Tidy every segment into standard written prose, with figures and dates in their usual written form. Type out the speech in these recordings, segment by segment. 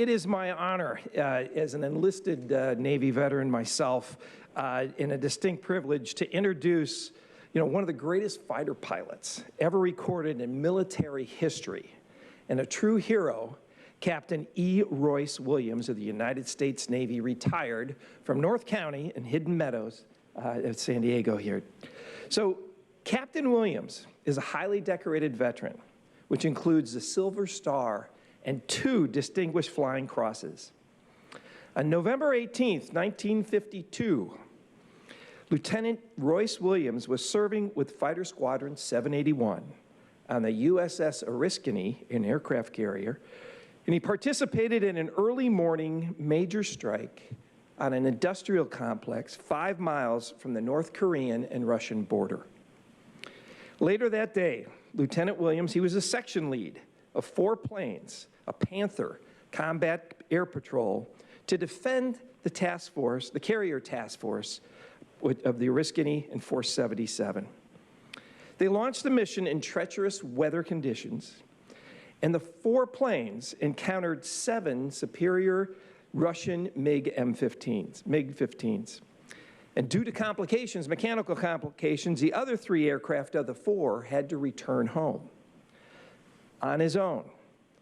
it is my honor as an enlisted Navy veteran myself and a distinct privilege to introduce one of the greatest fighter pilots ever recorded in military history and a true hero, Captain E. Royce Williams of the United States Navy, retired from North County in Hidden Meadows at San Diego here. So Captain Williams is a highly decorated veteran, which includes the Silver Star and 2 Distinguished Flying Crosses. On November 18th, 1952, Lieutenant Royce Williams was serving with Fighter Squadron 781 on the USS Oriskany, an aircraft carrier, and he participated in an early morning major strike on an industrial complex 5 miles from the North Korean and Russian border. Later that day, Lieutenant Williams, he was a section lead of 4 planes, a Panther combat air patrol, to defend the task force, the carrier task force of the Oriskany and Force 77. They launched the mission in treacherous weather conditions, and the 4 planes encountered 7 superior Russian MiG-15s. And due to complications, mechanical complications, the other 3 aircraft of the 4 had to return home. On his own,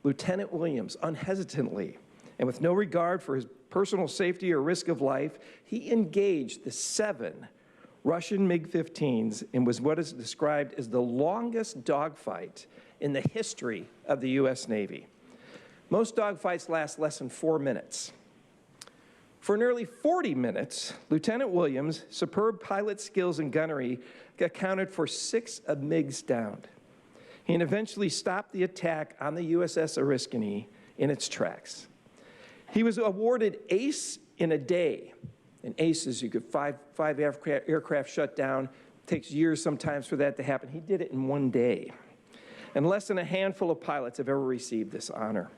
Lieutenant Williams, unhesitantly, and with no regard for his personal safety or risk of life, he engaged the 7 Russian MiG-15s and was what is described as the longest dogfight in the history of the U.S. Navy. Most dogfights last less than 4 minutes. For nearly 40 minutes, Lieutenant Williams' superb pilot skills and gunnery accounted for 6 of MiGs downed. He eventually stopped the attack on the USS Oriskany in its tracks. He was awarded Ace in a day. And Ace is you could 5 aircraft shut down. It takes years sometimes for that to happen. He did it in 1 day. And less than a handful of pilots have ever received this honor.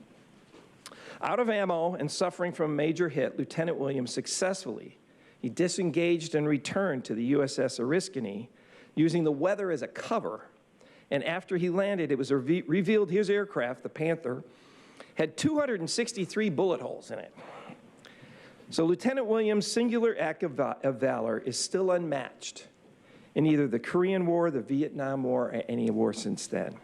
Out of ammo and suffering from a major hit, Lieutenant Williams he disengaged and returned to the USS Oriskany using the weather as a cover. And after he landed, it was revealed his aircraft, the Panther, had 263 bullet holes in it. So Lieutenant Williams' singular act of valor is still unmatched in either the Korean War, the Vietnam War, or any war since then.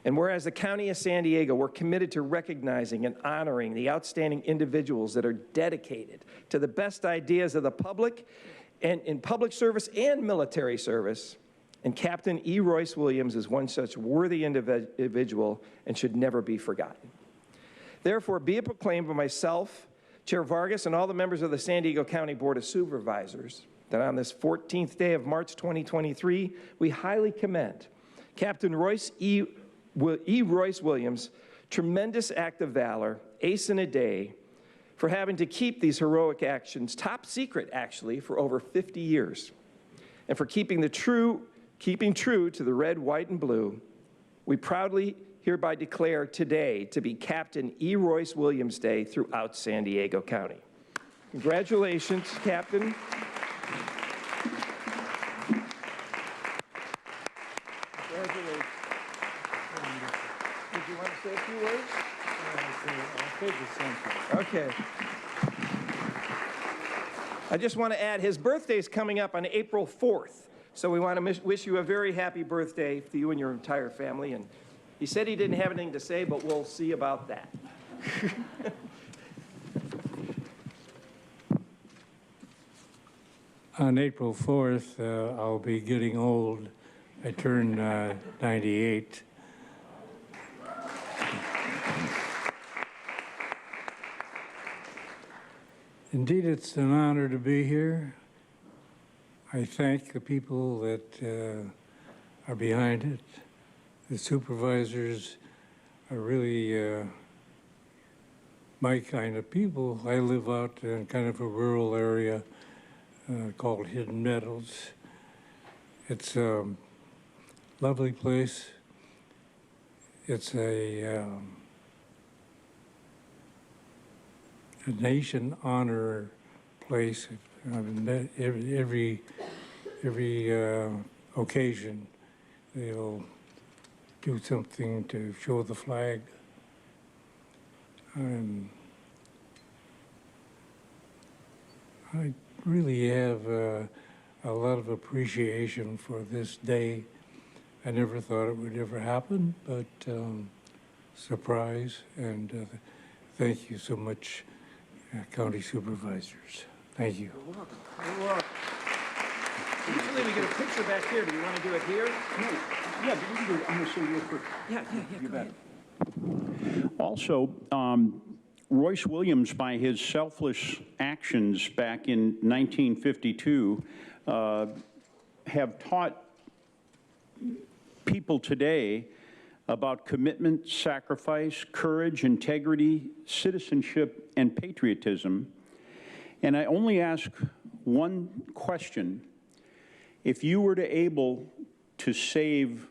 And whereas the County of San Diego, we're committed to recognizing and honoring the outstanding individuals that are dedicated to the best ideas of the public and in public service and military service. And Captain E. Royce Williams is one such worthy individual and should never be forgotten. Therefore, be it proclaimed by myself, Chair Vargas, and all the members of the San Diego County Board of Supervisors that on this 14th day of March 2023, we highly commend Captain Royce Royce Williams' tremendous act of valor, Ace in a day, for having to keep these heroic actions top secret, actually, for over 50 years, and for keeping true to the red, white, and blue. We proudly hereby declare today to be Captain E. Royce Williams Day throughout San Diego County. Congratulations, Captain. Congratulations. Did you want to say a few words? Okay. I just want to add, his birthday's coming up on April 4th. So we want to wish you a very happy birthday to you and your entire family. And he said he didn't have anything to say, but we'll see about that. On April 4th, I'll be getting old. I turn 98. Indeed, it's an honor to be here. I thank the people that are behind it. The supervisors are really my kind of people. I live out in kind of a rural area called Hidden Meadows. It's a lovely place. It's a nation honor place. Every occasion they'll do something to show the flag. I'm I really have a lot of appreciation for this day. I never thought it would ever happen, but surprise, and thank you so much, County Supervisors. Thank you. You're welcome. You're welcome. Usually we get a picture back here. Do you want to do it here? No. Yeah, but we can do it. I'm going to say real quick. Yeah, go ahead. Also, Royce Williams, by his selfless actions back in 1952, have taught people today about commitment, sacrifice, courage, integrity, citizenship, and patriotism. And I only ask one question. If you were to able to save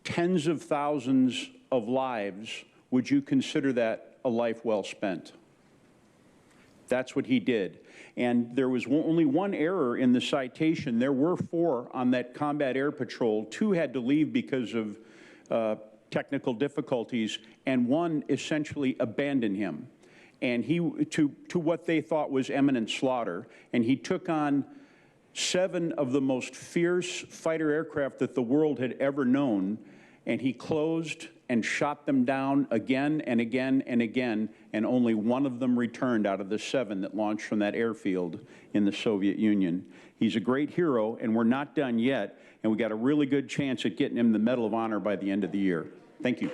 tens of thousands of lives, would you consider that a life well spent? That's what he did. And there was only one error in the citation. There were 4 on that combat air patrol. 2 had to leave because of technical difficulties, and 1 essentially abandoned him. And he, to what they thought was imminent slaughter, and he took on 7 of the most fierce fighter aircraft that the world had ever known, and he closed and shot them down again and again and again, and only 1 of them returned out of the 7 that launched from that airfield in the Soviet Union. He's a great hero, and we're not done yet, and we got a really good chance at getting him the Medal of Honor by the end of the year. Thank you.